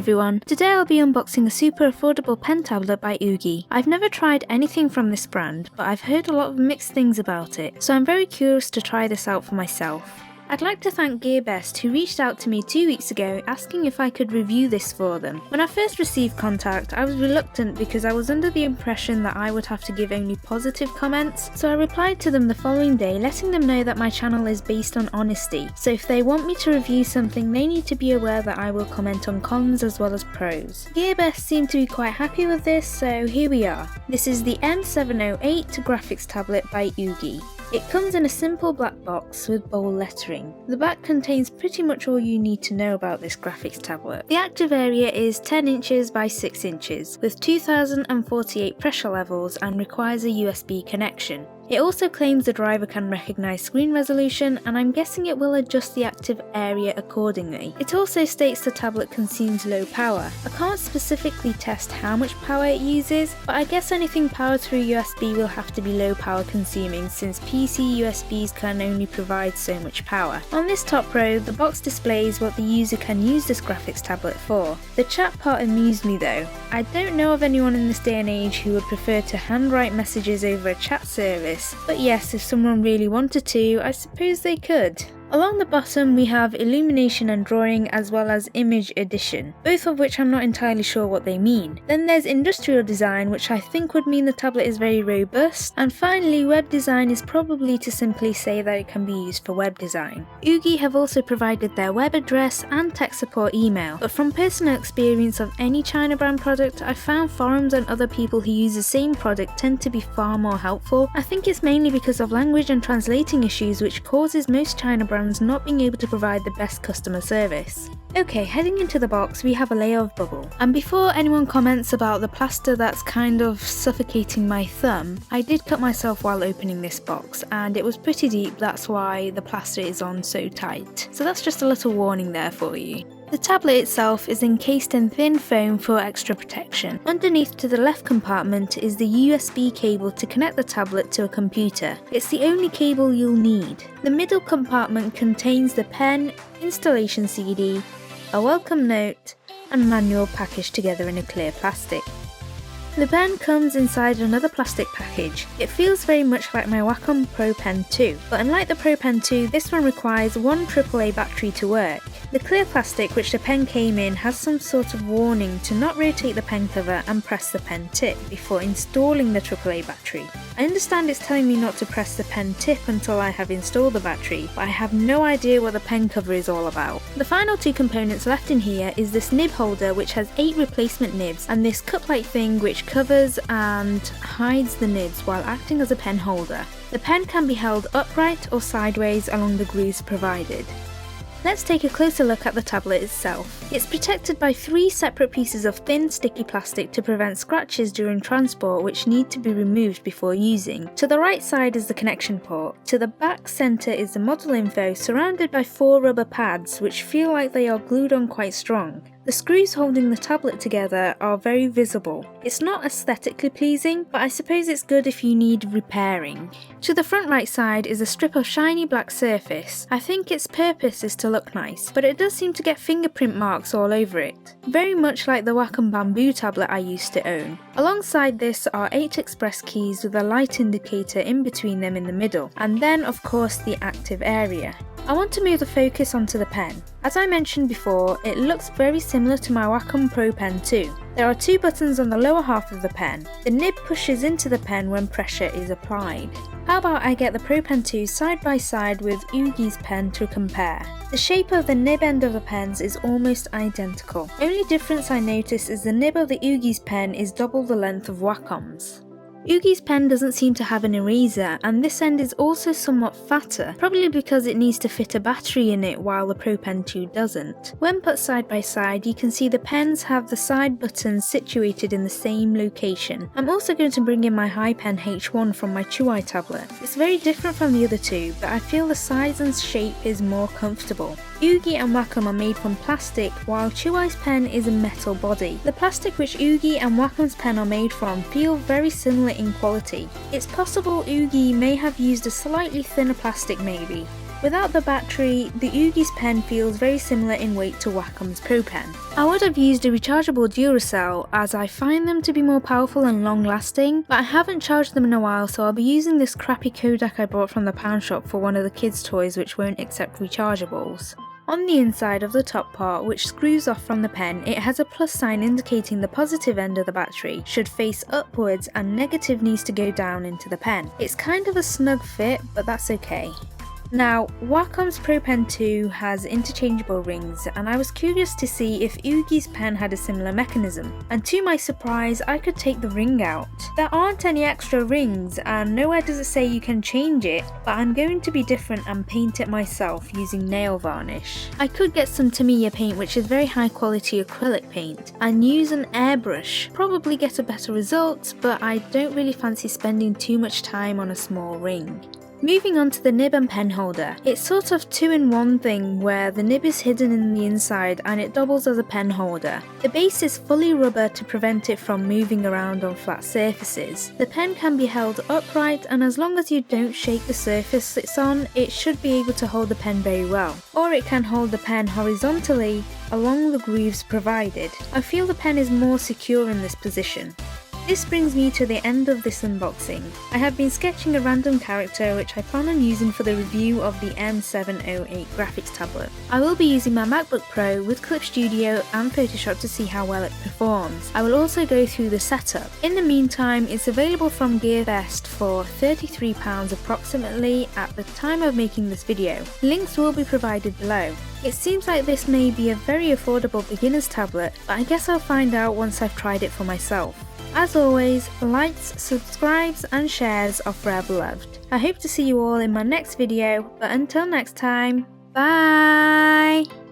everyone, today I'll be unboxing a super affordable pen tablet by Ugee. I've never tried anything from this brand, but I've heard a lot of mixed things about it, so I'm very curious to try this out for myself. I'd like to thank Gearbest who reached out to me 2 weeks ago asking if I could review this for them. When I first received contact, I was reluctant because I was under the impression that I would have to give only positive comments, so I replied to them the following day letting them know that my channel is based on honesty, so if they want me to review something they need to be aware that I will comment on cons as well as pros. Gearbest seemed to be quite happy with this, so here we are. This is the M708 graphics tablet by Ugee. It comes in a simple black box with bold lettering. The back contains pretty much all you need to know about this graphics tablet. The active area is 10 inches by 6 inches with 2048 pressure levels and requires a USB connection. It also claims the driver can recognise screen resolution, and I'm guessing it will adjust the active area accordingly. It also states the tablet consumes low power. I can't specifically test how much power it uses, but I guess anything powered through USB will have to be low power consuming since PC USBs can only provide so much power. On this top row, the box displays what the user can use this graphics tablet for. The chat part amused me though. I don't know of anyone in this day and age who would prefer to handwrite messages over a chat service. But yes, if someone really wanted to, I suppose they could. Along the bottom we have illumination and drawing as well as image edition, both of which I'm not entirely sure what they mean. Then there's industrial design, which I think would mean the tablet is very robust, and finally web design is probably to simply say that it can be used for web design. Ugee have also provided their web address and tech support email, but from personal experience of any China brand product, I've found forums and other people who use the same product tend to be far more helpful. I think it's mainly because of language and translating issues which causes most China brands not being able to provide the best customer service. Okay, heading into the box we have a layer of bubble, and before anyone comments about the plaster that's kind of suffocating my thumb, I did cut myself while opening this box and it was pretty deep, that's why the plaster is on so tight. So that's just a little warning there for you. The tablet itself is encased in thin foam for extra protection. Underneath to the left compartment is the USB cable to connect the tablet to a computer. It's the only cable you'll need. The middle compartment contains the pen, installation CD, a welcome note, and manual packaged together in a clear plastic. The pen comes inside another plastic package. It feels very much like my Wacom Pro Pen 2, but unlike the Pro Pen 2, this one requires one AAA battery to work. The clear plastic which the pen came in has some sort of warning to not rotate the pen cover and press the pen tip before installing the AAA battery. I understand it's telling me not to press the pen tip until I have installed the battery, but I have no idea what the pen cover is all about. The final two components left in here is this nib holder which has 8 replacement nibs and this cup-like thing which covers and hides the nibs while acting as a pen holder. The pen can be held upright or sideways along the grooves provided. Let's take a closer look at the tablet itself. It's protected by 3 separate pieces of thin sticky plastic to prevent scratches during transport which need to be removed before using. To the right side is the connection port. To the back centre is the model info surrounded by 4 rubber pads which feel like they are glued on quite strong. The screws holding the tablet together are very visible. It's not aesthetically pleasing, but I suppose it's good if you need repairing. To the front right side is a strip of shiny black surface. I think its purpose is to look nice, but it does seem to get fingerprint marks all over it. Very much like the Wacom Bamboo tablet I used to own. Alongside this are 8 express keys with a light indicator in between them in the middle, and then of course the active area. I want to move the focus onto the pen. As I mentioned before, it looks very similar to my Wacom Pro Pen 2. There are 2 buttons on the lower half of the pen. The nib pushes into the pen when pressure is applied. How about I get the Pro Pen 2 side by side with Ugee's pen to compare. The shape of the nib end of the pens is almost identical. Only difference I notice is the nib of the Ugee's pen is double the length of Wacom's. Ugee's pen doesn't seem to have an eraser, and this end is also somewhat fatter, probably because it needs to fit a battery in it while the Pro Pen 2 doesn't. When put side by side, you can see the pens have the side buttons situated in the same location. I'm also going to bring in my HiPen H1 from my Chuai tablet. It's very different from the other two, but I feel the size and shape is more comfortable. Ugee and Wacom are made from plastic, while Chuai's pen is a metal body. The plastic which Ugee and Wacom's pen are made from feel very similar in quality. It's possible Ugee may have used a slightly thinner plastic maybe. Without the battery, the Ugee's pen feels very similar in weight to Wacom's Pro Pen. I would have used a rechargeable Duracell as I find them to be more powerful and long lasting, but I haven't charged them in a while, so I'll be using this crappy Kodak I bought from the pound shop for one of the kids' toys which won't accept rechargeables. On the inside of the top part, which screws off from the pen, it has a plus sign indicating the positive end of the battery should face upwards and negative needs to go down into the pen. It's kind of a snug fit, but that's okay. Now, Wacom's Pro Pen 2 has interchangeable rings, and I was curious to see if Ugee's pen had a similar mechanism, and to my surprise I could take the ring out. There aren't any extra rings and nowhere does it say you can change it, but I'm going to be different and paint it myself using nail varnish. I could get some Tamiya paint, which is very high quality acrylic paint, and use an airbrush, probably get a better result, but I don't really fancy spending too much time on a small ring. Moving on to the Nibin Pen Holder, it's sort of 2-in-1 thing where the nib is hidden in the inside and it doubles as a pen holder. The base is fully rubber to prevent it from moving around on flat surfaces. The pen can be held upright, and as long as you don't shake the surface it's on, it should be able to hold the pen very well. Or it can hold the pen horizontally along the grooves provided. I feel the pen is more secure in this position. This brings me to the end of this unboxing. I have been sketching a random character which I plan on using for the review of the M708 graphics tablet. I will be using my MacBook Pro with Clip Studio and Photoshop to see how well it performs. I will also go through the setup. In the meantime, it's available from gearbest for £33 approximately at the time of making this video. Links will be provided below. It seems like this may be a very affordable beginner's tablet, but I guess I'll find out once I've tried it for myself. As always, likes, subscribes and shares are forever loved. I hope to see you all in my next video, but until next time, bye!